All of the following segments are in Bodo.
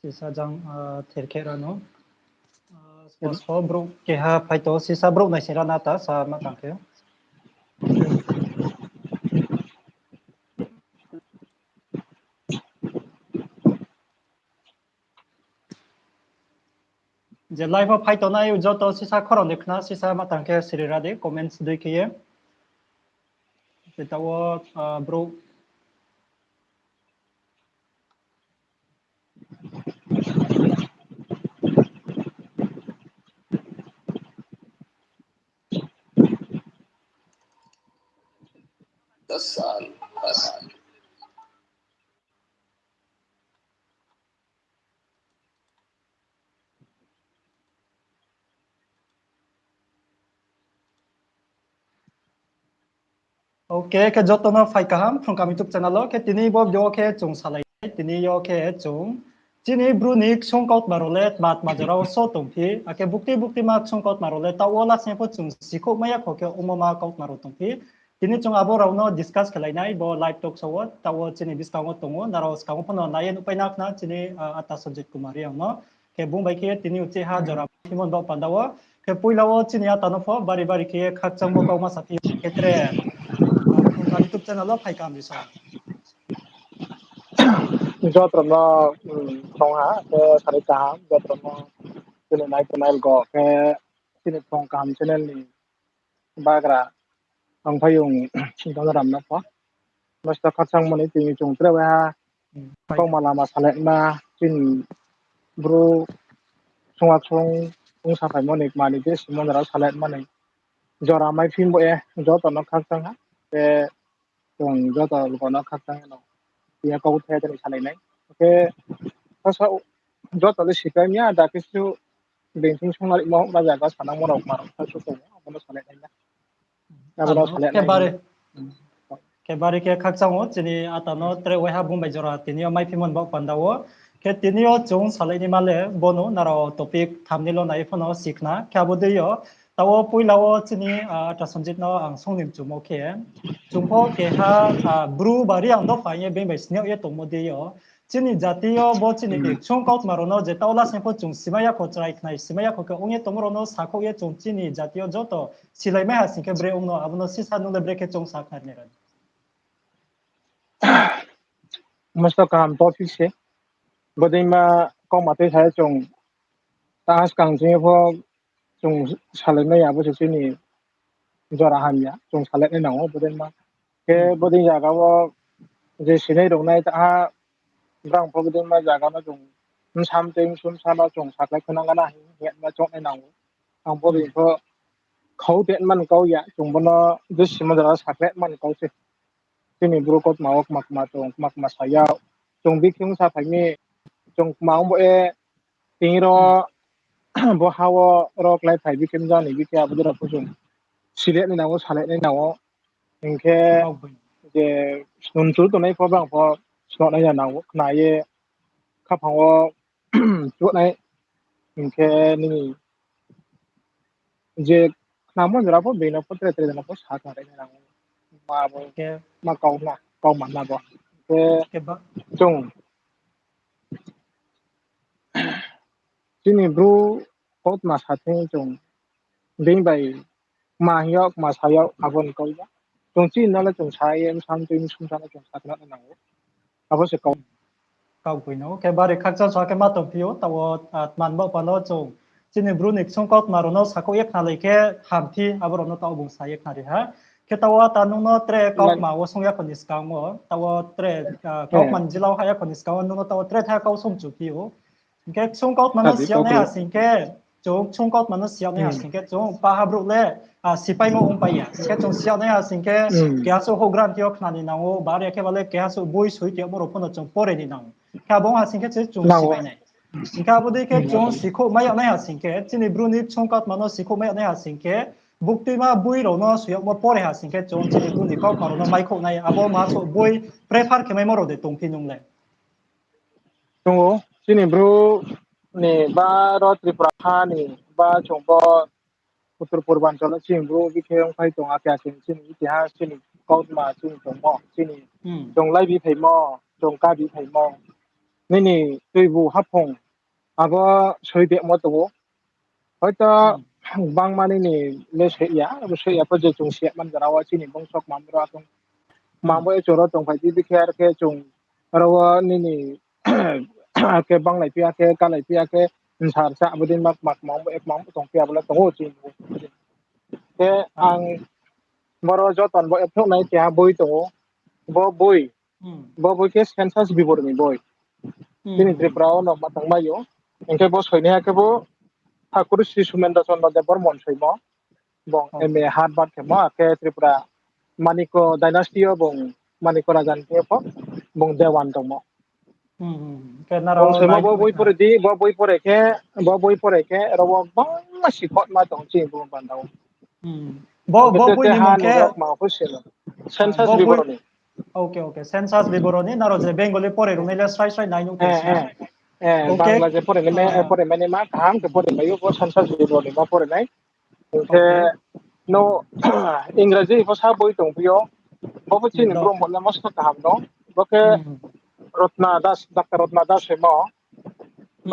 sisa jang terkerano spos bro keha paito sisa bro na sira nata sa matangke je live paito na yu joto sisa khoro nekhna sisa matangke sirirade comments duikiye Pitawo bro Dasal. Okay, ke joto na fai kaham from kami YouTube channel lo ke tini bob yo ke chung salai tini yo ke chung tini brunik chung kaut marolet mat majorao so tongpi ake bukti ma chung kaut marolet ta wala sempo chung sikho maya khoke umoma kaut maro tongpi tini chung abo rauno discuss kelainai bo live talk so ta wo tini discount tongo naro skang phono nayen upai nakna tini ata subject kumari no ke bumbai ke tini uche ha jora himon ba pandawo ke puilawo tini ata no pho bari ke khakchang mo kauma sapi ketre from kami YouTube channel lo phai kam riso do trono thong ha ke sare kam do trono sine nai channel go ke sine thong kam channel ni bagra ang phayung do ram na po masta khatsang mani ti chung tre wa phai ko kam mala ma sale na tin bro sunga chung ung sa phai mani mani de simon ra sale mani jora mai phim bo e do trono khatsang ha ke chung do to ko na khatsang no ya ko the de sale nai ke asa do to le sikai nya da kisu bensin sungai mau na jaga sanang mo rok marok ta su ko mo sale nai na abo ano sale nai ni ke bari ke khakchang o chini atano tre weha bumbai jora tinio mai phimon ba pandawo ke tinio chung salai ni male bono naro topic thamnilo nai phono sikna kya bodeyo tawo puilao chini ata sanjit no ang songnim chumo ke chungpho ke ha bru bari ang do fanye bembai sneo ye tomodeyo chini jatiyo bo chini chung kaut marono je tawla sempo chung simaya ko trai knai simaya ko ke ongye tomorono sako ye chung chini jatiyo joto silai me hasin ke bre ongno abuno sisa nule bre ke chung sak ne masta kam topic se bodai ma ko mate sai chung tas kang je pho chung sale na ya bo se ni jora han ya chung sale na ngo bodai ma ke bodai ya ga wo je sinai rong nai ta brang pho bodai ma ja ga na chung sam ting sum sa ma chung sak lai khana ga na he ma chok na ngo ang bodai pho khau te man ko ya chung bono je simon ra sak lai man ko se sini bro kot mawak mak chung mak ma saya chung bi kyung sa phai mi chung maung bo e tiro bo hawo rok lai phai bi kem jani bi kya budra phu chung sile ni nawo sale ni nawo ingke je sun chu to nai pho bang pho snot na ya nawo na ye kha phawo chu nai ingke ni je namo jara pho be na pho tre na pho sa ta re na ma bo ke ma kau ma na bo ke ke ba chung sini bro kot ma sa the chung ding bai ma yok ma sa yok abon ko ya chung chi na la chung sa ye sam ting sum sa na chung sa na na wo abo se ko kau kui no ke bari khakcha sa ke ma to pio tawo man ba pa no chung chini brunik chung kaut maro no sako ek na le ke ham thi abro no taw bung sa ek na ri ha ke tawo ta nu no tre kaut lan ma wo song ya konis ka mo tawo tre he kaut man jilaw ha ya konis ka no no tawo tre tha kau som chu pio ke chung kaut mano abi siaw ko ne ko ha sing ke chung kaut mano siaw ne ha sing ke chung pa ha bru le sipai mo um pa ya ke chung siaw ne ha sing ke kya so ho gran tiok na ni na wo bari ke bale kya so boi sui tiok mo ro phono chung pore ni na ka bong ha sing ke chung na wo sipai nei Inka budi ke chung sikho maya na ha sing ke chini bruni chung kaut mano sikho maya na ha sing ke bukti ma bui ro no suyok mo pore ha sing ke chung chini bruni kaut maro no mai kho nai abo ma so boi prefer ke mai mo ro de tung pi nung le tungo sini bro ni ba ro tripura ha ni ba chung bo uttar purbanchal sini bro bi ke ong phai chung a kya sini itihas sini kaut ma sini chung mo sini chung lai bi phai mo chung ka bi phai mo nini tuibu hapong abo soide moto hoita bang mani ni le se ya pa je chung se man garawa chini bong sok mamro atong mambo e choro tong phai ti kher ke chung rawa nini ke bang lai pia ke ka lai pia ke sar sa budin mak mak mambo ek mambo tong pia bla tong chi ke ang moro joton bo ethok nai tia boi to bo boi ke census bibor ni boy tini tripura no matang mayo engke bo soine ke bo ঠাকুর শ্রী সুমেন্দ্র চন্দ্র দেবর মনসইম বং এম এ হাট বাট খেম কে ত্রিপুরা মানিক ডাইনাস্টিও বং মানিক রাজান কে বং দেওয়ান দম বং সইম bo boi pore ke rawo bang sikot ma tong chi bung bandao bo ke boi te ni ha mong no ke rok ma ko selo census bo boi biboroni okay census biboroni naro je bengali pore rumele sai nai nung tesia okay bangla je pore me ma kam ke pore me yo census biboroni ma pore nai ke no इंराजी भाषा बই दंबियो बबो चिनि do ब्रह्म ना मस्त काम दं बके रत्ना दास डॉक्टर रत्ना दास हेमो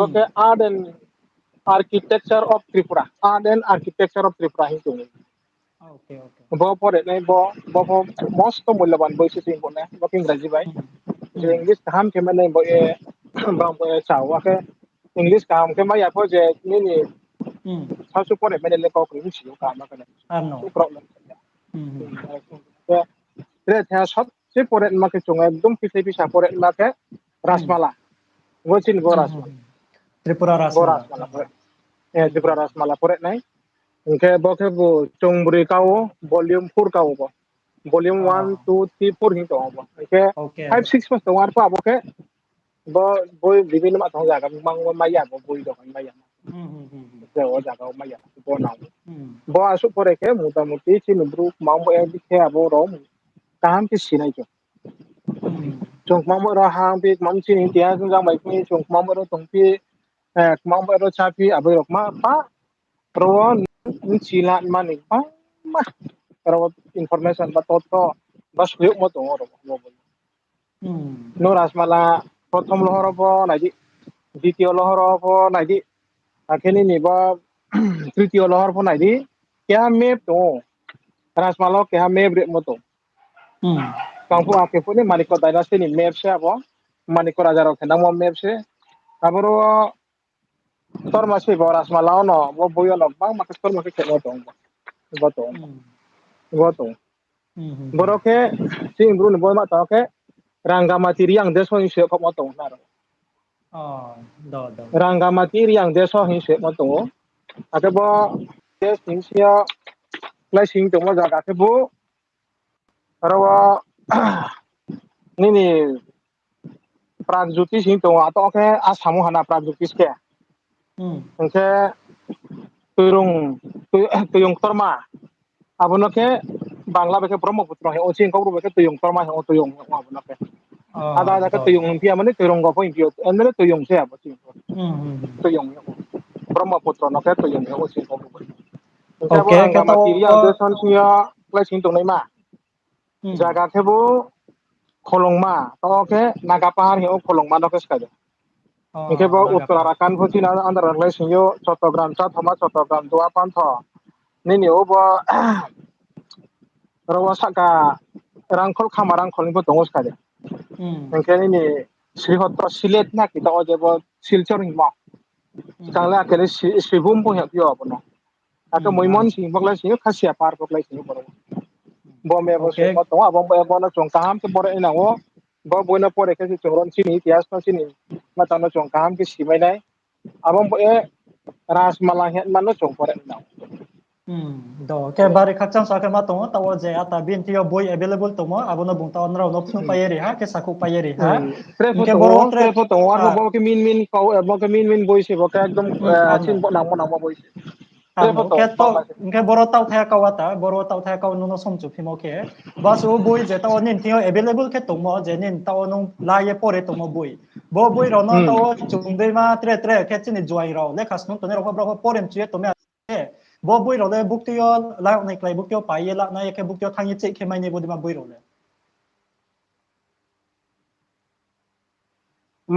बके art and architecture of Tripura art and architecture of Tripura ही दं okay okay bo pore nai bo मस्त मूल्यवान बই से बोने बके इंराजी बाय जे इंग्लिश काम के माने बो ए ब्रह्म चावा के इंग्लिश काम के मा या को जे नि सासु परे माने ले को नि सियो काम ना ano su problem रे था सबसे परे माके चंगा एकदम पिसे पिसा परे माके रासमाला वो चिन गो Tripura rasmala रासमाला परे ए त्रिपुरा रासमाला परे नाइ उनके बके बो चंगबुरी काओ वॉल्यूम 4 काओ बो वॉल्यूम 1 2 3 4 ही तो बो के okay 5 6 मस तो वार पा बके बो बोय विभिन्न मा थों जागा मंग माया बो बोय दो माया जे ओ जागा माया बो ना bo asu pore ke motamuti chini bru mambo e dikhe abo rom kaham ke sinai ke chung mambo ro hang pi mam chini tia chung jang mai pi chung mambo ro tong pi mambo ro cha pi abo rok ma pa ro ni chila mani pa ma ro information ba tot to ba suyuk mo tong ro no rasmala prothom lohor bo naidi দ্বিতীয় লহর bo naidi akhini ni ba তৃতীয় লহর bo naidi kya map to rasmalo kya map re mo to kangpu ake puni maniko dynasty ni map se abo maniko raja rok na mo map se aboro tormasi bo rasmalao no bo boyo no bang ma tormasi ke mo to bo to boroke sing bru ni bo ma to ke rangamati riang deso ni se ko mo to na do rangamati riang deso hi se mo to ake bo des sing sia lai sing to mo jaga ke bo rawa nini Pragjyotish हिंग तो आतो के आसामो हाना प्रागज्योतिष के ओके तुरुंग तुयुंग Tarma abono ke bangla beke brahmaputra he ochi ko beke tuyung torma he tuyung abono ke ada ada ke tuyung impia mane tuyung go po impio endre tuyung se abo tuyung brahmaputra no ke tuyung he ochi ko ke abo okay ranga kata matiri ang deson sia placing to nai ma jaga ke bo kolongma to ke nagapahar he kolongma no ke skade Oke bo Uttarakhand phuti na andhra lai singyo Chattogram cha thoma Chattogram dua pantho nini obo rawa saka rangkhol khama rangkhol ni bo tongo skade engke nini Srihotra Silet na kita oje bo Silchar ni mo kangla akene Sibum bo hek yo abono aka moimon sing boglai sing khasia par boglai sing boro bo me bo se mo tongo abong bo no chong kam ke bore ina o bo boina pore ke chongron chini ityas no chini mata no chong kam ke simai nai abang bo e rasmala het man no chong pore ina do ke bari khachang sa ke ma to ta o je ata bin ti boy available to mo abono bung ta onra no phunu payeri ha ke saku payeri ha ke boro tre tre photo war bo ke min ko bo ke min boy se bo ke ekdom ano chin bo nang mo boy tre ano photo ke to bangla se ke boro tau thaya ka wata boro tau thaya ka no som chu phimo ke bas o boy je ta onin ti available ke to mo je nin ta onung la ye pore to mo boy ro no ta o chung de ma tre ke chin joy ro le khas no to ne ro bro porem chu to me bo boy ro le buk ti yo la nei klai buk ti yo pa ye la na ye ke buk ti yo thang ye che ke mai ne bo di ma boy ro le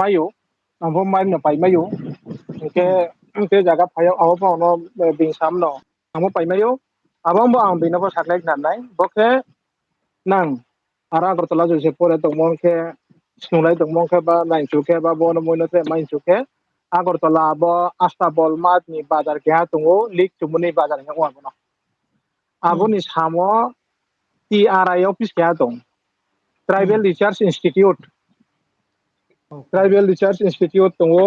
mayo आंबो माइनो पाइमायो के जागा फायाव आबो पावनो बिंसाम no आंबो पाइमायो आबो आं बिनबो साख्लाय नालाय बके नां आरा आगरतला जैसे परे दंमोन के स्नुलाय दंमोन के बा नाइनसुके बा बन मोनते माइनसुके आगरतला आबो आस्ताबल मातनि बाजार गया दंगो लिक तुमनि बाजार गया वाबनो आबोनि सामो TRI अफिस गया दं tribal research institute tribal research institute दंगो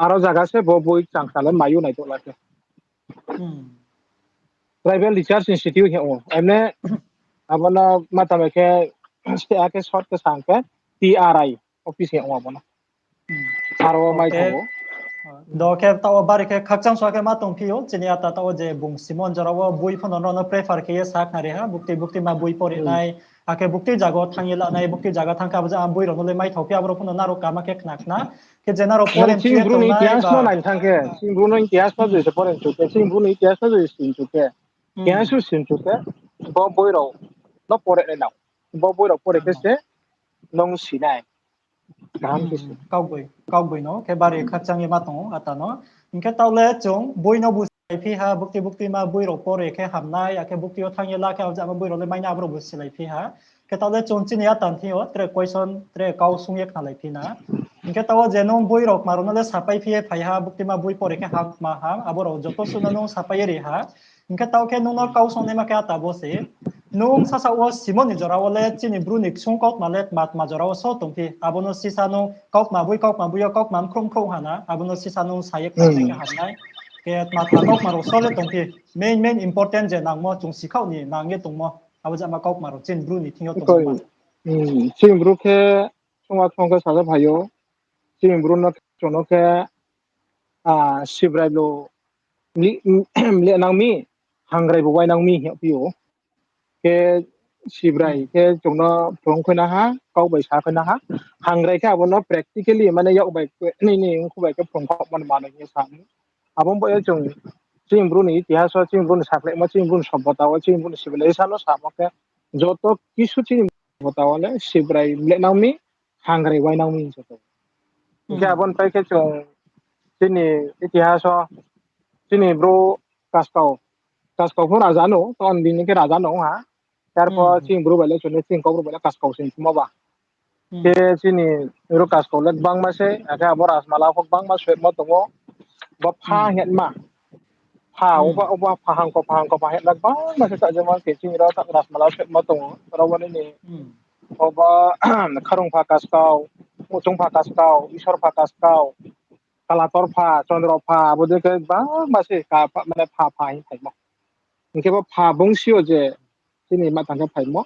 आरो जागासे बय चांखाले मायु नायदोलासे ट्राइबेल रिसार्च इंस्टीट्यूट है एमने abona mata ke ake short ke sangke TRI office yang wabona aro mai Okay. thago Doke tawo bari ke khakchang so ke ma tong pio chini ata tawo je bung simon jarawo bui phon no prefer ke sak na re ha bukti ma bui pore nai ake bukti jago thangila nai bukti jaga thangka ba bui ro le mai thopi abro phon na ro kama ke knak na ke jena ro nang polem chie chingbru tong ni nai tias ba no nai thangke chingbru no tias no je pore chuke chingbru ni tias no je sin chuke tias su sin chuke bo boi ro no pore ne naw bo boi ro pore ke se nong sinai gam ke se kau bui no ke bari khakchang ye ma tong ata no inke tawle chung bui no bu sai phi ha bukti ma bui ro pore ke hamnai ake bukti o thang ye la ke ja ma bui ro le mai na abro bu silai phi ha ke tawle chung chini ata thi o tre question tre kau sung ye khalai phi na inke tawo jenong bui ro maro na le sapai phi phai ha bukti ma bui pore ke ha ma ha aboro joto suna no sapai ri ha inke taw ke nung no kau song ne ma ke ata bo se nung sa o simon ni jora wale chini brunik sung kaut malet mat ma jora so tung phi abono sisa no kaut ma bui yo kaut mam khrom khro hana abono sisa no sayek na ke hanai ke mat ha kaut maro so le tung phi main important je nang mo chung si khau ni nang ye tung mo abo ja ma kaut maro chin bru ni thingyo tung koi ma chingbru ke sunga thongka saga bhayo chingbru no chono ke sibrai lo le nang mi hangrai bo wai nang mi pio ke sibrai ke chongno phong khona ha kau bai sa khona ha hangrai ke abono practically mane yok bai ni khu bai ke phong khop man man ni sa abong bo chong chingbru ni ইতিহাস chingbru ni saklai ma chingbru ni সভ্যতা chingbru ni civilization no sa ke joto kisu sभ्यता wale sibrai le nang mi hangrai wai nang mi joto ke abon pai ke chong chini ইতিহাস chini bro kaskau pun raja no ton din ke raja no ha tarpor chingbru bale chone chingkau bro bale kaskau sin ma ke chini ro kaskau lek bang ma se ake abo rasmala hok bang ma swet mo tongo ba pha het ma pha oba phahang ko het lak bang ma se ta jama ke ching ro ta rasmala swet mo tongo ro wani ni oba kharong pha kaskau mutung pha kaskau isor pha kaskau kalator pha chondro pha abo de ke bang ma se ka mane pha hi thai mo ke ba pha bongsi o je chini ma tang phai mo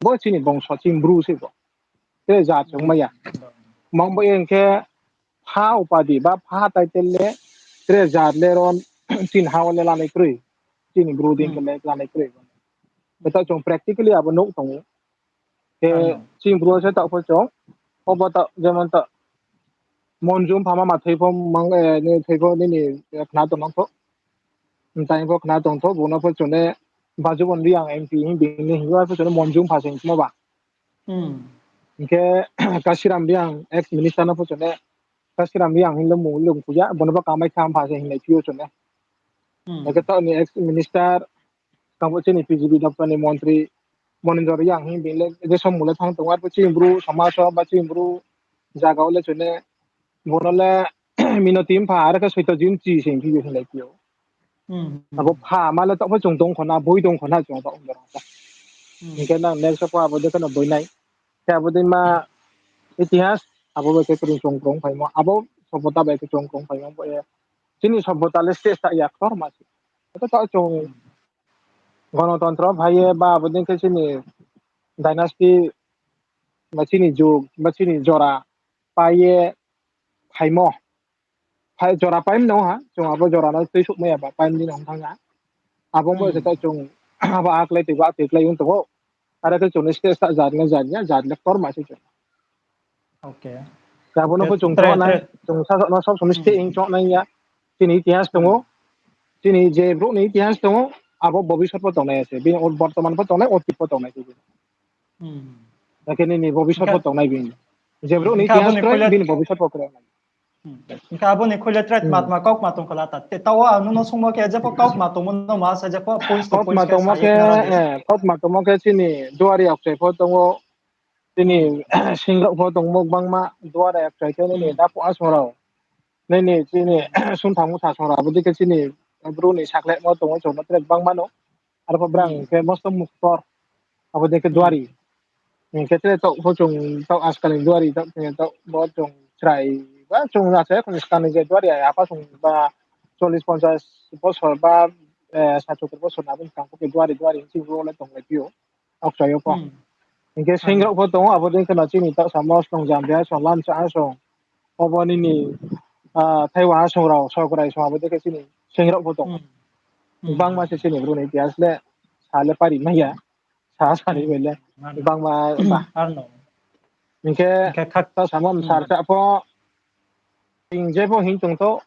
bo chini bongso chingbru se bo te ja chung ma ya mong bo yen ke pha upadi ba pha title le tre ja le ron tin haw le la nei krui chini bru ding ke le la nei krui ta chung practically abo no tong ke chingbru se ta pho chong oba ta যেমন ta monjum phama ma thei phom mang ni thei pho ni khna to mang pho tai pho khna tong tho bo na pho chone baju bon bi ang MP ding ni hiwa pho chone monjum pha sing mo ba ke kasiram biang ex minister na pho chone kasiram biang hin lo mu lo puja bon ba kamai tham pha sing nei pio chone ke ta ni ex minister kam pho chini PGB daptar ni মন্ত্রী Maninder yang hin bin le je som mule thang tong ar pho chimbru samaj ba chimbru jaga ole chone bonole minotim pha ar ka soito jin chi sing phi hin lai pio abo pha ma la ta pho chung dong khona boi dong khona chung ta ong ra ke na next pa abo de kana boi nai ke abo de ma ইতিহাস abo be ke chung krong phai mo abo সভ্যতা be ke chung krong phai mo chini সভ্যতা le stage ta yak tor ma to ta chung গণতন্ত্র ভাইয়ে বা abo de ke chini dynasty ma chini jug ma chini jora paye phai mo phai jora paim no ha chung abo jora na tui suk me ba paim ni nong thang abong bo se ta chung aba ak lai te ba te lai un to ara ke chung stage ta jar le tor ma se chung okay Kabono po chung tre chok nai tre chung sa no sob somiste ing chok nai ya chini ইতিহাস tongo chini je bro ni ইতিহাস tongo abo bobishot po tongnai ase bin বর্তমান po tongnai অতীত po tongnai ki lakini ni bobishot po tongnai bin je bro ni Inka ইতিহাস aboni krai koilet bin bobishot po krai Inka abon ikule tret mat ma kok matong kala tat. Te tawa anu no sungma ke aja po kok matong mon no ma sa aja po points to kok points ke matong sayek ke nara de. kok matong ke sini duari akse po tongo sini singrok po tongmo bangma duari akse ke ni dapo asmorao ni sini sun thamu tha sora budi ke sini bro ni sakle mo tongo choma tret bangma no arpo brang ke mosto muktor abo de ke duari ke tre to po chung to askal duari to bo chung trai ba chung na se kon skan ke duari apa chung ba 40-50 bosor ba 70 bosor na bun kang ko ke duari sing ro la tong le pio ok sayo po ke singrok po tongo abo de ke na chini to samos tong jambia so lan cha so obo ni Taiwan asongrao sokrai so abo de ke sini singrok po tongo bang ma se sini bro ni tiasle sale pari maya sa sari bele bang ma ba Arno. Inke Inka kak. to samam sarsa po ingje po hin tung to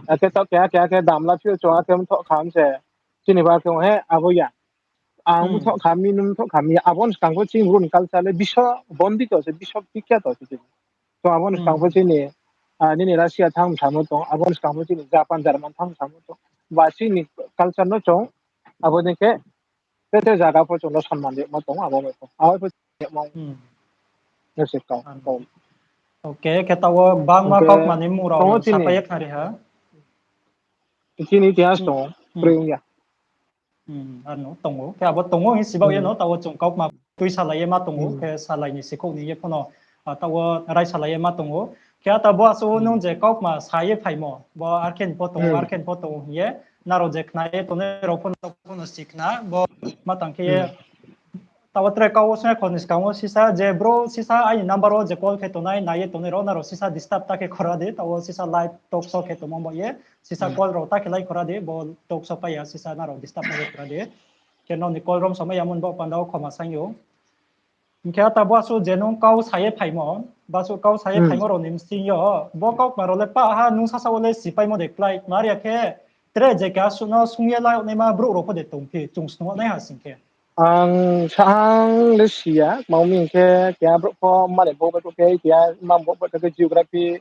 ake to kya ke damla phio cho akem to kham se chini ba ko he aboya ang to khami num to khami abon skang ko ching run culture le bisho bondi to se bisho pikya to se to abon skang ko chini ni Russia thang thamo to abon skang ko chini Japan German thang thamo to ba chini culture no chong abon ke te jaga po chong no samman de ma tong abon ko aw po mo ne se ka Oke, kita wo bang ma Oke, kok manim murau tunggu no sini. sapayak nari ha. Sini tias dong, priung ya. Ano, tongo. Kaya abot tongo hin sibaw yan no, tawo chung kok ma tuy salay ma tongo, kaya salay ni sikok ni yepono, tawo rai salay ma tongo. Kaya tabo aso nung je kok ma saye phay mo, bo arken po tongo ye, naro je kna ye tone ro pono sikna, bo matang kaya tawa tre kawo sa konis kawo sisa je bro sisa ay number je call ke tonay na ye tone ro naro sisa disturb ta ke kora de tawo sisa live talk so ke tomo mo ye sisa call ro ta ke like kora de bo talk so pa ya sisa naro disturb na ke kora de ke no ni call rom sama yamun bo pandao khoma sangyo kaya tabo aso je nong kaw saye phay mo baso kaw saye phay mo ro nim sing yo bo kaw ma ro le pa ha nung sa sa ole sipay mo de klai maria ke tre je ka su no sungye la ne ma bro ro po de tong pi chung sno na ha sing ke Ang sang Lesia, mau mingke kya bro po mare bo ba to ke kya mam bo ba ke geography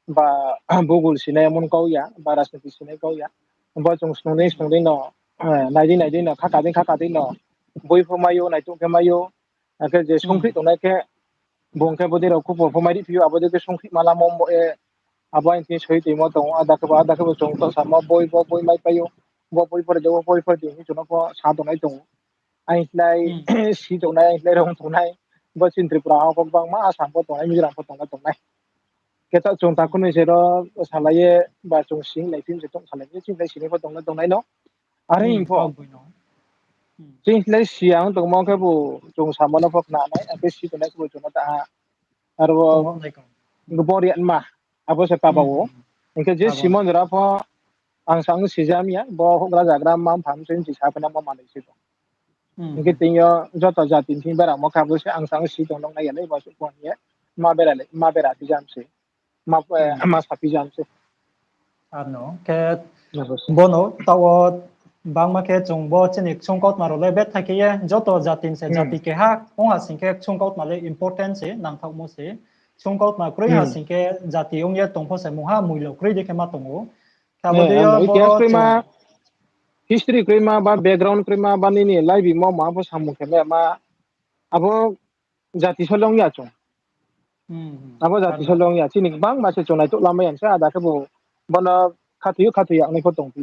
ba Google sine mun kau ya, ba rasmiti sine kau ya. Ba chung stung ding no, nai ding no, khaka ding no. Boi pho mayo nai tu ke mayo, ke je sungkri to nai ke bong ke bodi ro ku po mai ri piu abode ke sungkri mala mom bo e aba in ti soi ti mo to ada ke ba chung to sama boi mai payo. Bo boi por de bo boi por de ni chu no po sa to nai to anh lại si chỗ này anh lại rong chỗ này và xin tripura học bang mà asam có chỗ này Mizoram có chỗ này cái chỗ chúng ta cũng nói rồi đó salary và chúng sinh lại phim sẽ trong salary chính lại sinh có chỗ này nó à đấy info kau bui no chính lại siang tụi mong cái bộ chúng sao mà nó phật nã này cái si chỗ này cái chỗ nó ta à rồi tong nai kau cái body ăn mà à bữa sẽ ta bảo cái gì tabon Simon ra pho ang sang si jam ya bo hok ra jagra mam pham sen chỉ sao phải năm mà này cái tiếng cho tao ra tiếng phim bara mà các bữa sẽ ăn sáng xí trong đông này lấy vào sự quan nhé mà bera thì jam sẽ mà sắp thì jam sẽ ano ke là bữa bono tawo bangma ke chungbo chinik chungkot maro le bet thakiye joto jatin se jati ke ha onga singke chungkot male important se nang thak mo se chungkot ma kroi ha singke jati ongye tongpho se moha muilo kroi de ke ma tongo nè kabode anh yo nói tiếng bo cười chung mà history cười mà ba background cười mà ba này nè lại bị mà bữa sáng một cái mà abo jati solong ya chung abo jati ano solong ya chini bang mà sẽ chung này tụi làm mấy anh sẽ ada cái bộ bona khatu yang này có tông phi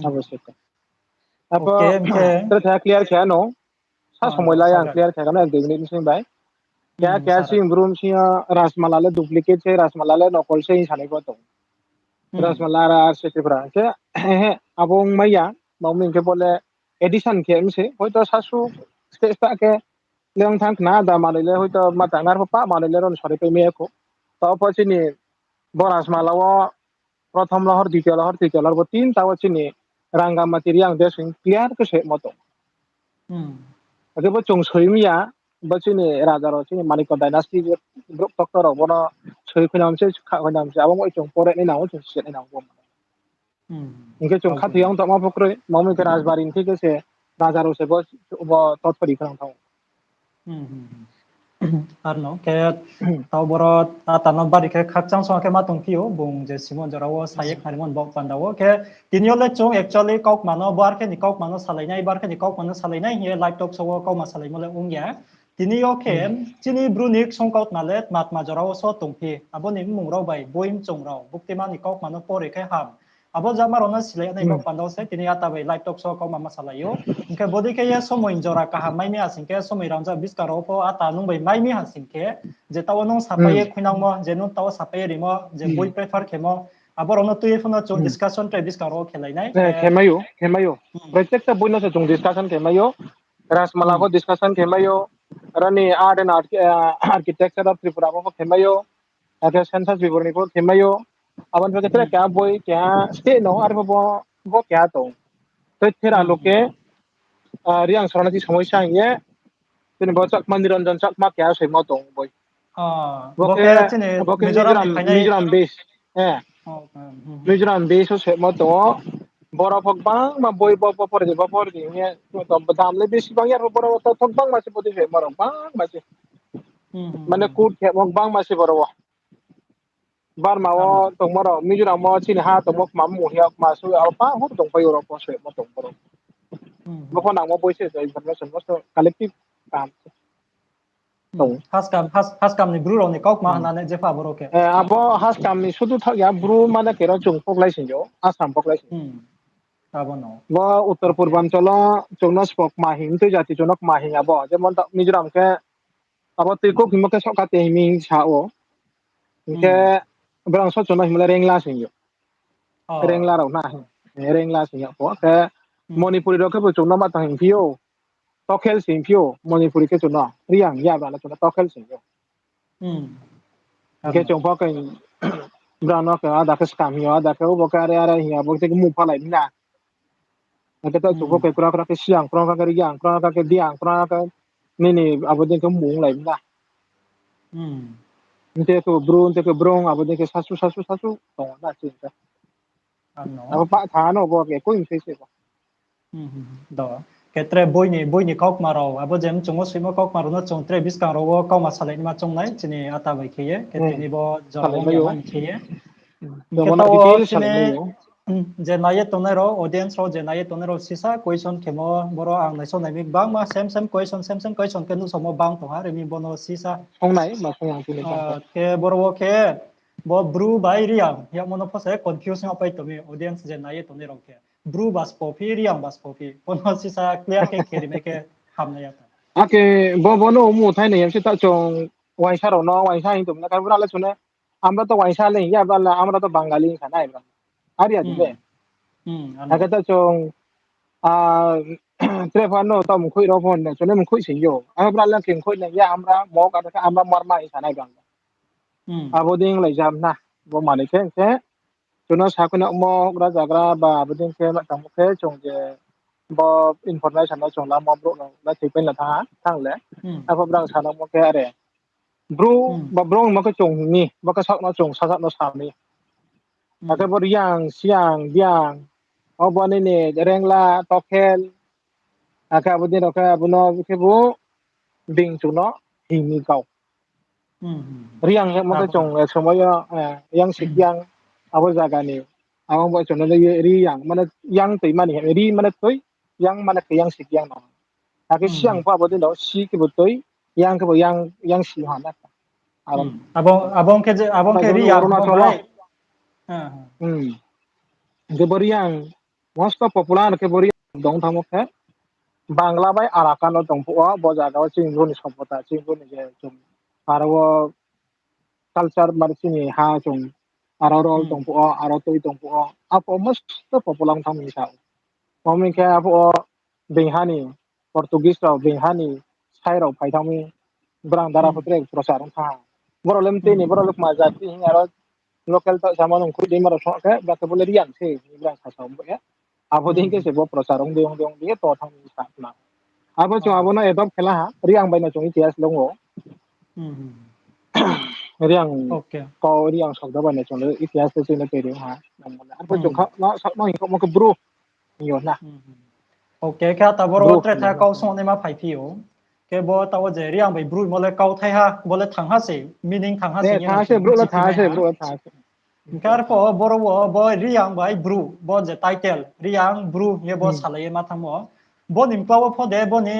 abo sẽ oke apa mke terus saya clear saya no sa সময় ano লাই ang sagar clear saya kan এক 2 minute sing bai kya si sarak room si rasmalala duplicate se rasmalala nokol se sani ko to rasmalala se te bra ke abong maya mauming ke bole edition ke mse hoito sasu sta ke leong thang na da malile hoito mata ngar pa malile ron sore pe me ko to pachini bo rasmalala প্রথম লহর দ্বিতীয় লহর তৃতীয় লহর তিন তাও চিনি রাঙ্গামাটির yang desing clear ke se moto Ake chung sui mi ya ba chini raja ro chini Maniko dynasty group doctor ro bono sui khunam se kha khunam se abang chung pore ni nawo chung se ni nawo inke chung kau kha bui no thiyang to ma pokre mami ke rajbarin thi ke se raja ro se bo tot pari khang thang arno ke tau borot tanam bari ke khakchang so ke matong pio bung je simon jarawo sayek harimon bok pandawo ke tinyo le chung actually kok mano bar ke ni kok mano salai nai bar ke ni kok mano salai nai he laptop so kok ma salai mole ungya tinyo ke chini brunik song kaut malet mat ma jarawo so tongpi aboni mung ro bai boim chung ro bukti mani kok mano pore ke ham abo jamar ona silai nai bok pandaw se tini ata bai laptop so kok ma masalayo ke bodi ke ya somo injora kaha mai mi asingke somo ranja biskaro po ata nung bai mai mi hasingke je tawo nung sapaye khunang mo je nung tawo sapaye rimo je boi prefer khemo abor ono tuye fono chung discussion tre biskaro khelai nai Khemayo प्रत्येक बोइनो से जों डिस्कशन खेमायो रासमाला को डिस्कशन खेमायो रनि art and architecture of Tripura को खेमायो आके सेंसस विवरणी को खेमायो अपन पे कितने क्या बोई क्या स्टे नो आर वो क्या तो फिर आलो के रियांग सरनाती समस्या ये जेनेबा चक मंदिरंजन चक मा क्या सैमा दं बोई bo बके ke chini बके mizoram ni phainai मिजोराम बेस ए मिजोराम बेस से मा दं बड़ा फकबां मा बय बपर ये तो दामले बेसेबां यार बड़ा तो फकबां मासे बदि है मरं बां मासे माने कुट के बां मासे बड़ा बार मावो तो मरो मिजोराम मा चिन हा तो मक मा मोहिया मासु अल्पा हो दं पायो रो पसे मा दं बरो बको नांगो बयसे इनफॉरमेशन मस्त कलेक्टिव काम दं haskam ni bru ni kok ma hanane je fa boro ke abo has kamni sudu thak ya bru mane kero chung poklai sinjo asam poklai abono bo uttar okay purbanchalo chungno spok mahing tu jati chunok mahing abo jemon mizoram ke abo tiko himo ke sokate himing sao ke berang so chunok himla rengla singyo rengla ro na rengla singyo po ke monipuri ro ke bo chungno ma tang pio tokel sing pio monipuri ke chunno riang ya ba la chunno tokel singyo ke chung po ke berang no ke ada ke skam yo ada ke bo ka are are hiya bo te mu pha lai na kita cukup ke kura kura ke siang kura kura ke riang kura kura ke diang kura kura ni abadin ke mung lai na nte ke brong abadin ke sasu tong na cinta ano apa pak thano bo ke ko in se bo do ketre boi ni kok maro abo jem chungo simo kok maro no chung tre biskang ro kok ma salai ma chung nai chini ata bai kheye ketini bo jora salai wong ya mayo man kheye to mana ketawo detail salai chini mayo je naye tonero audience ro je naye tonero sisa question khemo boro ang nai so nai mi bang ma same question ke nu somo bang to ha re mi bono sisa song nai ma song yang tuni bang ke boro ke bo bru bai riang ya mono phose confusion apai to mi audience je naye tonero ke bru bas popi riang bas popi bono sisa clear ke kheri me ke ham na ya ta ake bo no mu thai ne yam se ta chong waisa ro no waisa hin tum na kar bra la sune আমরা তো ওয়াইসা লে ইয়া বালা আমরা তো বাঙালি খানা ইব্রা আরিয়া দিবে ano আগে তো চং আ Trevano to mu khui ro phone ne chone mu khui sin yo abra la king khui ne ya amra mo ka ka amra mar ma isa nai bang abo ding lai jam na bo mani ke chono sa ko na mo gra jagra ba abo ding ke ma tam ke chong je bo information na chong la mo bro la thi pen la tha thang le abo brang sa na mo ke are bro ba bro mo ko chong ni ba ka sak no chong sa no sa ni ake bo yang siang biang obo ni ne rengla tokel aka abo din aka abo no ke bo ding chu no hing ni kau riang he mo ke chong somoyo yang sik yang abo jaga ni abo bo chong le ri yang tei mani ri mane toi yang mana ke yang sik yang no ake siang pa abo din do si ke bo toi yang ke bo yang si ha na aron abong ta ke jo riang oruna bo chola bai ke bo riang most popular ke bo riang dong thamo ke Bangla বাই আরাকানো দংপুয়া বজাগাও চিংগুনি সম্পতা চিংগুনি যে চুম আরো কালচার মানে চিনি হা চুম আরো রল দংপুয়া আরো তৈ দংপুয়া আপো মস্ত পপুলাং থামি সাও মমিকে আপো বেহানি পর্তুগিজ রাও বেহানি সাইরাও ফাইথামি ব্রাং দারা ফত্রে প্রসারং থা বরলেম তেনি বরলক মা জাতি হিং আরো লোকাল তো জামানো খুই দেমারো সকে বাতে বলে রিয়ান সে ব্রাং সাসাও বয়া আপো দিনকে সে প্রসারং দেং দেং দিয়ে তো থামি Sapna abo chung abo na edop khela ha riang bai na chung itias longo riang okay ko riang sok da bai na chung itias te chung na pe ha abo chung kha na sak no ko mo ko bro yo na okay kya ta boro bro tre tha kau so ne ma phai phi o ke bo tawo je riang bai bru mo le kau thai ha bo le thang ha se meaning thang ha se 네, ye no 다시 chung 브로라 chi pi mai 다시 ha 브로라 다시. kar po boro wo bo riang bai bru bo je title riang bru ye bo salai ma thang mo bo nim pawo pho de bo ni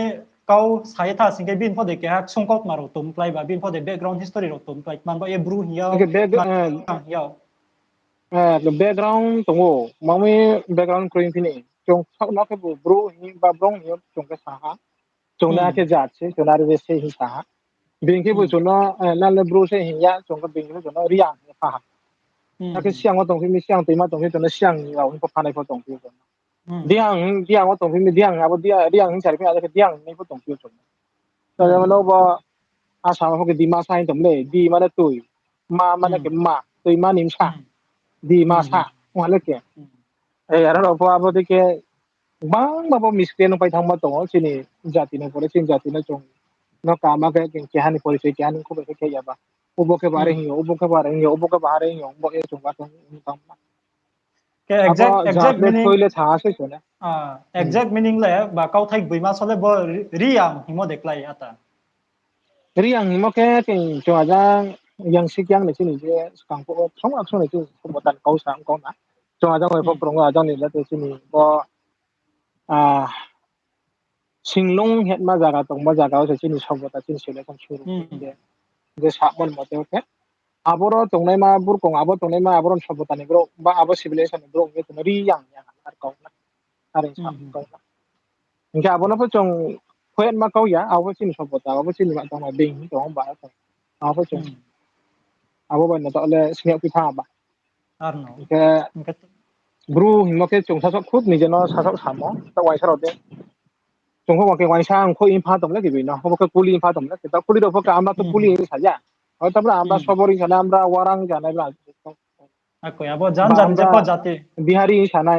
kau sai tha sing ke bin pho de ke ha chung kok maro tum plai ba bin pho de background history ro tum plai man bo ye bru hiao 이게 ma hiao the background tunggu, mami background kering sini. Jong sak nak ke bro ni ba brong ni jong ke saha. Jong na ke jat se, jong na re se hi saha. Bing ke bu jong na le bro se hi ya, jong ke bing ke jong na riang ni saha. Na ke siang wa tong mi siang te ma tong jong na siang ni wa ni pa nai pho tong pi jong. Diang wa tong mi diang abo diang ni chari pe ada ke diang ni pho tong pi jong. Ta ya lo ba asa ma pho ke di ma sai tong le, di ma na tui. Ma na ke ma, tui ma nim sa. Di masa wala ke ara ro pa bo de ke bang ba bo miske no pai thang ma to sini jati no pore sin jati no chong no ka ma ke hani pore se ke hani ko be ke ya ba ubo ke bare hi ubo ke bare hi ubo ke bare hi bo e chong ba to tam ke apa exact jat le meaning thoile tha se chone exact meaning le ba kau thai bui ma so le bo riang hi mo deklai ata ri ang mo ke cho ajang yang sikyang ne sini je kang ko thong ak so ne chu ko tan kau sang ko na cho ajang ko prong ajang ni la te sini bo à singlong het ma jaga tong ma jaga se chini sabota chin sele kon shuru je sabon mote oke aboro tongnai ma bur kong abo tongnai ma aboron sabota ni bro ba abo civilization ni bro nge to ri yang yang ar kau na arin sam kau na nge abo na po chong khoet ma kau ya abo chini sabota abo chini ma tong ma bing ni tong ba ta abo chong abo ba na to le snyak pi tha ba arno nge bru himoke chong sa sok khut ni je no sa sok samo ta wai sa ro de chúng không có cái ngoài sang khôi in pha tổng là cái gì nó không có cái culi in pha tổng là cái ta culi đâu có cái amra to culi ini saja और तब আমরা সবরি sana আমরা warang sana la ako ya bo jan ba jan je আমরা po jati bihari sana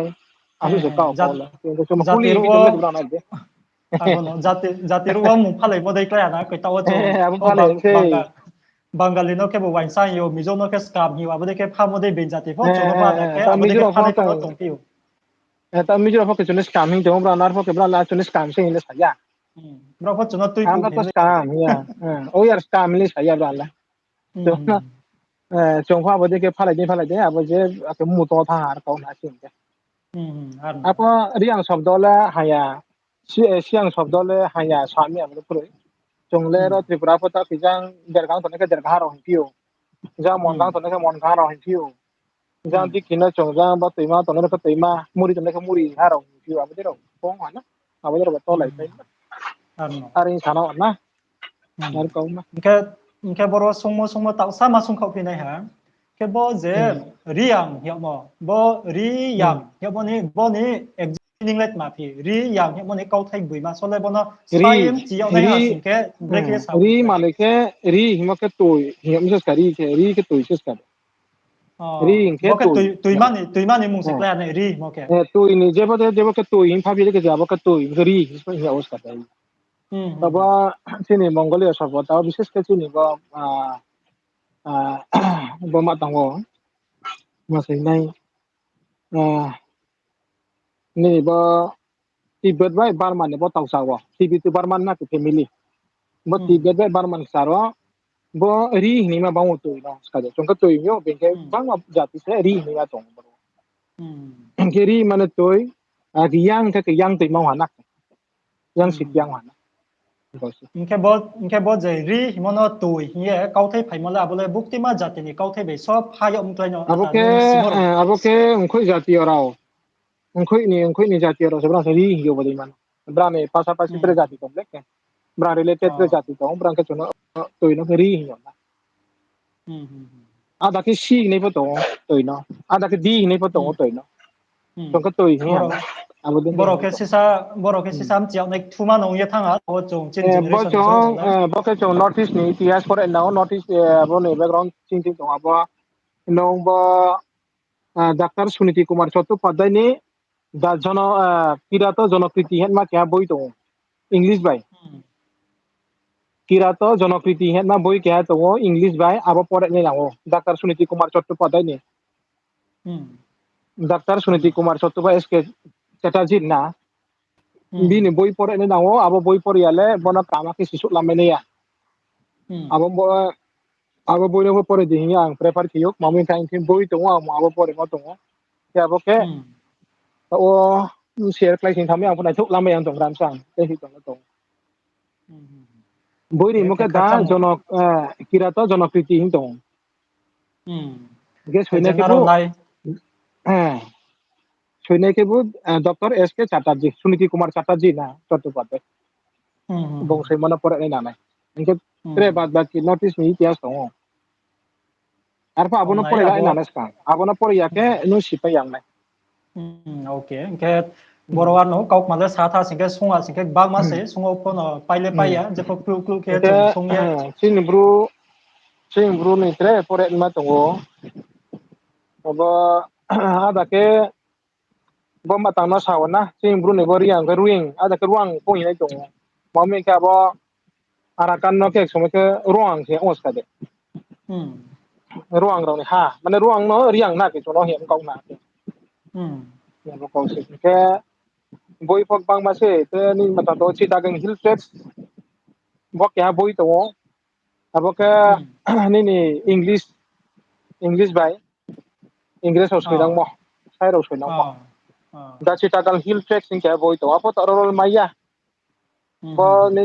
asu se kau jat kau la तो cuma jati culi ini ruo jom lagi berana aja ako no jati ruo mu phalai mo deklai ana ko tawo chong apa o pale se Bangali no ke bo wain sang yo mizo no ke scam hi wa bo de ke pha mo de ben jati po chong no ba da ke ta abo de ke mijro pha pho nei ka ko tong piu ta mijro pho ke chune scamming to berana pho ke berana chune scam se ini saja bro po chong no tui pu আমরা তো hem le scam ya oh ya scam ini saja berana to chongkha bode ke phalai de abo je ke mu to tha har kau na sin arno apa riang sabdole haya siang sabdole haya sami amro puroi chongle ro tripura pota kijang dergang to ne ke dergang ro hiu jang mongang to ne ke mongang ro hiu jang di kina chongjang ba toima to ne ke toima muri to ne ke muri ha ro hiu abode ro pong ana abode ro to lai tai arno arin sana na ar kau na Nke nke boro sungmo tau sama sung khau pinai ha. Ke bo je riang hiao mo. Bo riang hiao bo ni examining let ma phi. Riang hiao mo ni kau thai bui ma so le bo no ri sai em chi yao nai ha ri sing ke break le sa ri pi plai. maleke ri himake toy himse skari ke ri ke toy ses kan ri ke Bo ke toy tui ma ni mung se plai na ri mo ke. toy ni jebo ke toy in phabi ke jabo ke toy ri so ya os kata taba sini mongolia sabota বিশেষ ke sini ba ba ma tango masai nai ni ba tibet bai barman ne ba tau sawa tibet tu barman na ke family ba tibet bai barman sarwa bo ri ni ma ba mo toy no skade chong ka toy yo ben ke bang ma jati se ri ni ma chong ke ri mana toy ki yang toy ma wana yang sik yang wana Nke bo je ri himo no tui ye kau thai phai mo la bo le bukti ma jati ni kau thai be so pha yo um klai no ata nung simoro. abo ke ungkoi jati orao ungkoi ni jati orao sebenarnya ri yo bo man brane pasa-pasi tre jati komplek ke bra related tre jati to bra ke chono toy no ri yo ada ke si nei po to toy no ada ke di nei po to toy no chong ka toy ni Boro ana abo den boro ni ke to boro ke sisa am chiao nei thuma no ye thanga o chong chen bo generation zo zo chong la. bo ke chong notice ni ts for now notice abo ne background ching ching to abo nong bo doctor Suniti Kumar Chattopadhyay দা জন কিরাত জনকৃতি হেন মা কেয়া বই তো ইংলিশ বাই কিরাত জনকৃতি হেন মা বই কেয়া তো ইংলিশ বাই আবো পড়ে নে নাও doctor Suniti Kumar Chattopadhyay doctor Suniti Kumar Chattopadhyay SK Chatterjee না bini boi pore ni dawo abo boi pore yale bona kama ki sisuk lamene ya abo boi no pore di yang prefer kiyuk mami kain tin boi to wa abo pore mo to ya abo ke o share play sin thame ang puna thuk lamai ang tong ram sang te hi to boi ni mo ke da jonok kira to jonok priti hin tong ge soine ke bu soine ke bu dr sk chatterjee suniti kumar chatterjee na chattopadhyay bong sai mana pore ni na ingke tre bad bad ki notice ni ityas to arpa abono pore ga na ska abono pore ya ke no sipai yang nai okay ingke borowan no kauk male satha singke sunga singke bagma se sungo pono paile paya je po klu klu ke chung sungye sing bru ni tre pore ma to abo ada ke bomba tangna sawana sing bru ne bori yang ke ruing ada ke ruang po ni to mami ka bo arakan no ke somke ke ruang ke os ka de ruang ro ni ha mane ruang no riang na ke chono hem kong na ke ya bo kong se ke boi pok bang ma se te ni mata to chi ta geng hill tracks bok ya boi to abo ke ni english bai english ro soidang mo sai ro soidang mo da chi ta gang hill tracks sing ke boi to apo to rol maya bo ni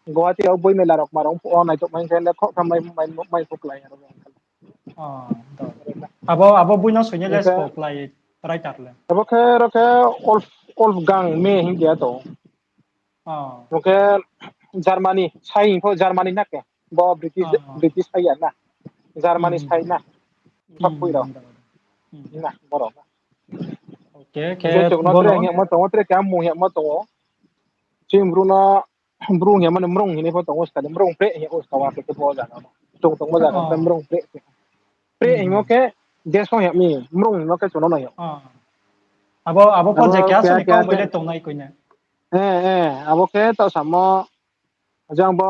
Guwahati au boi mela rok marong po na chok main kele kho kam mai pok lai aro abo buino soine les pok lai writer le abo ke olf gang me hin dia to oke Germany sai po Germany na ke bo British ai na Germany sai na thak pui ro na boro okay je ke chok no tre nge mo to tre kam mu he mo to chim bruno bru nge man mrong ni po to sta mrong pre he os kawa ke po ja no tung tung mo ja kan mrong pre ngo ke ges ko he mi mrong no ke chono no yo abo po je kya so ni kau kya bele tong nai koine abo ke to samo jang bo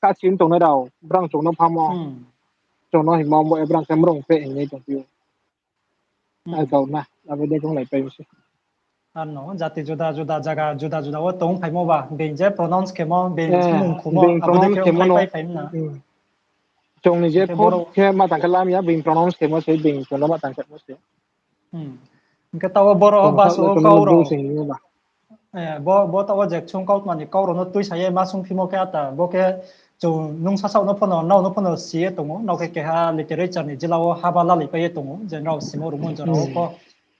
ka chin tong na dau brang chong no phamo chong no hi mo mo e brang ke mrong pre he ni to pi ai to na abo de chong lai pe si ano jati juda juda jaga juda juda wo tong phai mo ba ben je pronounce ke mo ben mung khumo being abo de ke pronounced ong khai kemono pai phai na chong ni je ke khop boro ke ma tang kalam ya being pronounced kemo se being chono ma tang ke mo se ke tawo boro chong ba sa so la chono kau no ro bru sing ni ba bo tawo je chung kau mani kau ro no tui sai ma sung phimo ke ata bo ke chu nung sa sa no phono no no phono sie tongo no ke ha literature ni jilawo haba la li pe tongo je rao simo ru mon jara ko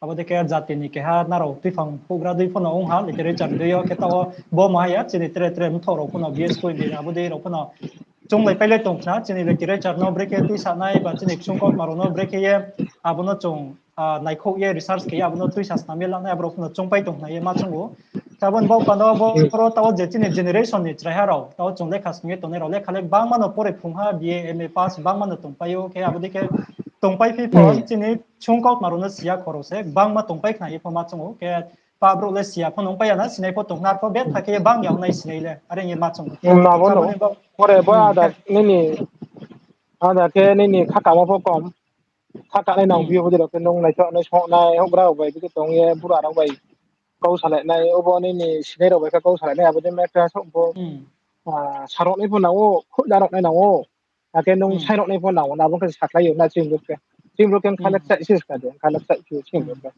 abo de ke jati ni ke ha na ro tui phang pugra dui phono ong ha literature ni yo ke tawo bo ma ya chini tre tre mu thoro phono bs ko ni abo de ro phono chung lai pe le tong na chini literature no break e tui sa nai ba chini chung kau maro no break ye abo no chung nai kho ye research ke abo no tui sa na me la na abo phono chung pai tong na ye ma chungo Tabon bau pano boro tawo jetini generation ni traharo tawo chung lekha singe tone ro lekha lek bang mano pore phungha BA MA pass bang mano tongpayo ke abodi ke tongpai phi phon chini chungkot maruna sia khorose bang ma tongpai khna ye phoma chungo ke pabro le sia phon ongpai na sinai pho tongnar pho bet thake bang yaw nai sinai le are ye ma chungo na bono tabone bau pore ba da ke ni ada ke ni khaka mo pho kom khaka nai nang bi ho de ke nong nai cho nai so nai ho bra bai ke tong ye bura rang bai kau salai nai obo ni sinai ro bai ka kau salai nai abo de me ka so bo sarok nai pho na o khu da rok nai na o ake nong sai rok nai pho na o na bo ke saklai yo na chim ro ken khalak sai sis ka de khalak sai ki chim ro ke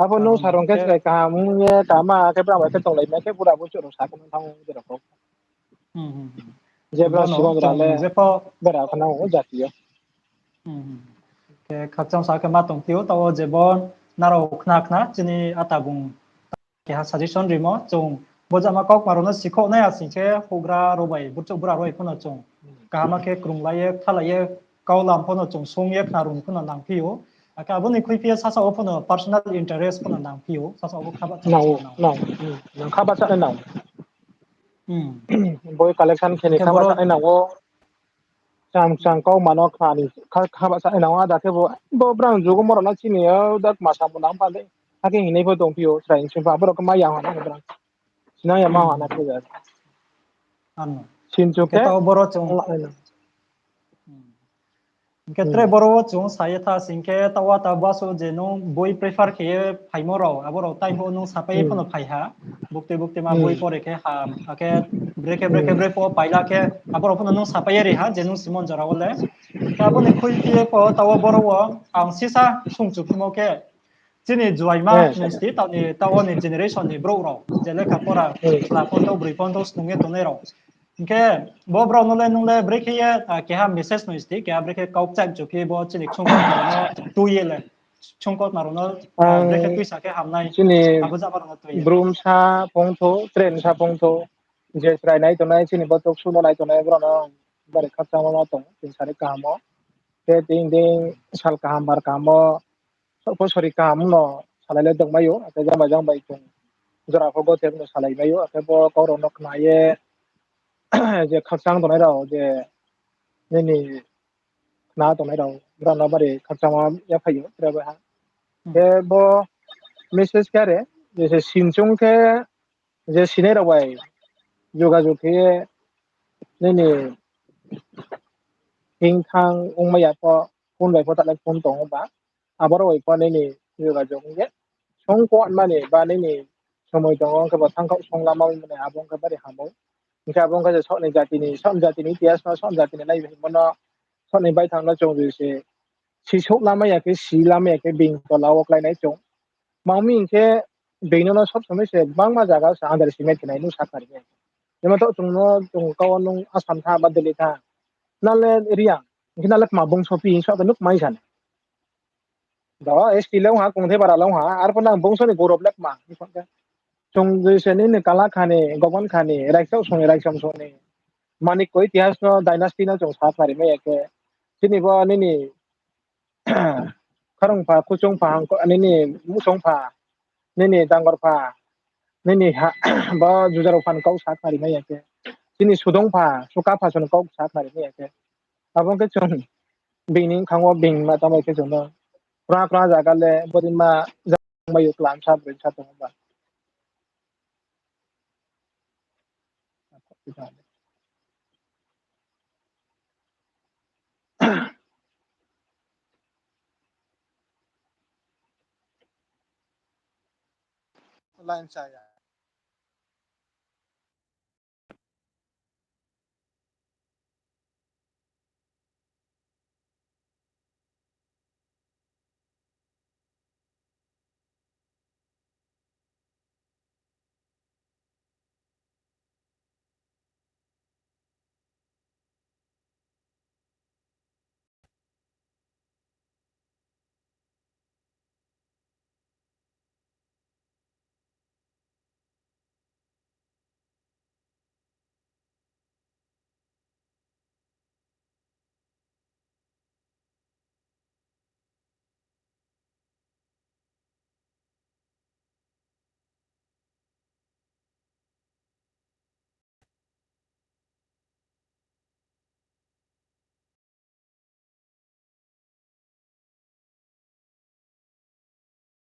abo nong tabon sarong ke ke sai ka mu ye ka ma ke bra bai ke tong lai me ke bura bo chu ro sa ko thang de ro je bra bono simon ra le chung zepo bra khana o jatiyo ke khachang sa ke ma tong tiu tawo jebon naro khna khna chini atabung ke ha suggestion rimo chung boja ma kok marono sikho na ya singke hogra robai burcho bura roi phono chung kahama ke krunglaye thalaye kaulam phono chung songye khna rung phono nangphiu aka aboni khuipia sasa phono personal interest phono nangphiu sasa obo khaba chana nào chana naw nào nang khá bắt sát nào hmm boy collection khi này ke khá bắt boro sát nào wo sang sang câu mà nó khá đi khá bắt sát nào ada cái bo brang jogo moro na chini dat masa mo nang pa de akin hinay po tong pio trying simpa pero kamaya na brang sinaya ma na ko ya anno sin ke choke tawo boro chung Ke tre boro chung saya tha singke tawa tawa so je no boi prefer ke phaimoro aboro time ho no sapai phono phaiha bukti ma boi pore ke ham ake breke po paila ke aboro phono no sapai re ha jenu simon jara ole ka bo ne khoi pie po tawa boro wo ang sisa sungchu phimo ke jini juaima nesti tawa ni generation ni bro ro jele ka pora kla pon to bri pon to snunge to ne ro Ke bo bro nole break ye ke ha message no isti ke break kau chak jo ke bo chinik chungkot marono tu ye le chungkot marono break tu sa ke hamnai sini abu ja marono tu ye brum sa pongtho tren sa pongtho je trai nai to nai sini botok suno nai to nai bro no bare khatsa ma to tin sare kamo te ting ding sal kam bar kamo so sori kam no salai le dong mayo te jang bai chung jora ko go te no salai mayo te bo ko ro nok na ye je khatsang to nai ro je ni na to nai ro bro no bare khatsa ma ya phayo tre ba ha te bo message करे जैसे सिनचों के जे सिने रवाई যোগাযোগ के नैनी हिंथां उमया प फन बाय फटा लाइक फन दङ बा आबार वाय प नैनी যোগাযোগ के सं को माने बा नैनी समय दङ के थांखाव संला माव माने आबं के बारे हामौ के आबं के सने जातिनि इतिहास न सन जातिनि नाय मन सने बाय थांना जं जैसे सिसौ लामाया के सि लामाया के बिं तलाव क्लाइनाय जं मामी इनके बेनो सब समय से बां मा जागा सा अंडर एस्टिमेट के नु साखारि ने जमा तो तुंनो काव नु आसाम था बा दिल्ली था नाले रिया इनके नाले मा बंग सपि सब नुक माइ सान द एसटी लेव हा कुंथे बारा लेव हा आर पना बंग सनि गौरव लेक मा जों जैसे ने काला खाने गगन खाने राइसाव सने राइसाम सने मानिक को इतिहास न डायनास्टी न जों साखारि में एके दिनै नैनि खरंफा कुचुंफा नैनि मुसंफा नैनि दांगरफा नैनि हा बा जुजाराव फान गाव सा खारिनाय याके दिनै सुदंफा सुकाफा सन गाव सा खारिनाय याके आबं के जों बिनि खांव बिं मा तमाय के जों प्रा प्रा जागाले बदिमा मायो क्लाम सा ब्रेन सा दंबा लाइन सा